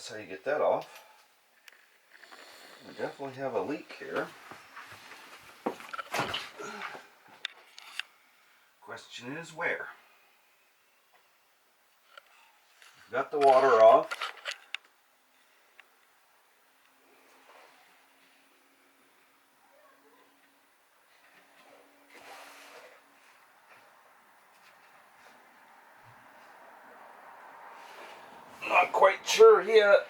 that's how you get that off. We definitely have a leak here. Question is where? Got the water off. Not quite sure yet.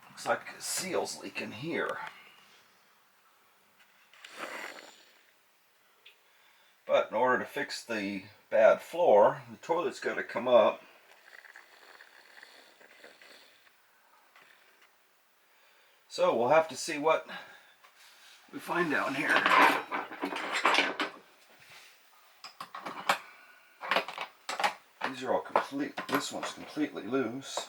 Looks like a seal's leaking here. But in order to fix the bad floor, the toilet's got to come up. So we'll have to see what we find down here. These are all complete. This one's completely loose.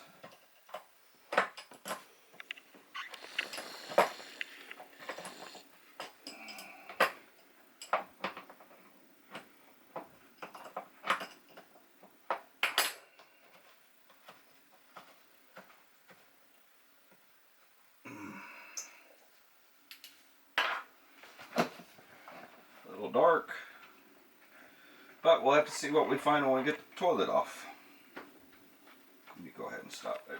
A little dark. But we'll have to see what we find when we get the toilet off. Let me go ahead and stop there.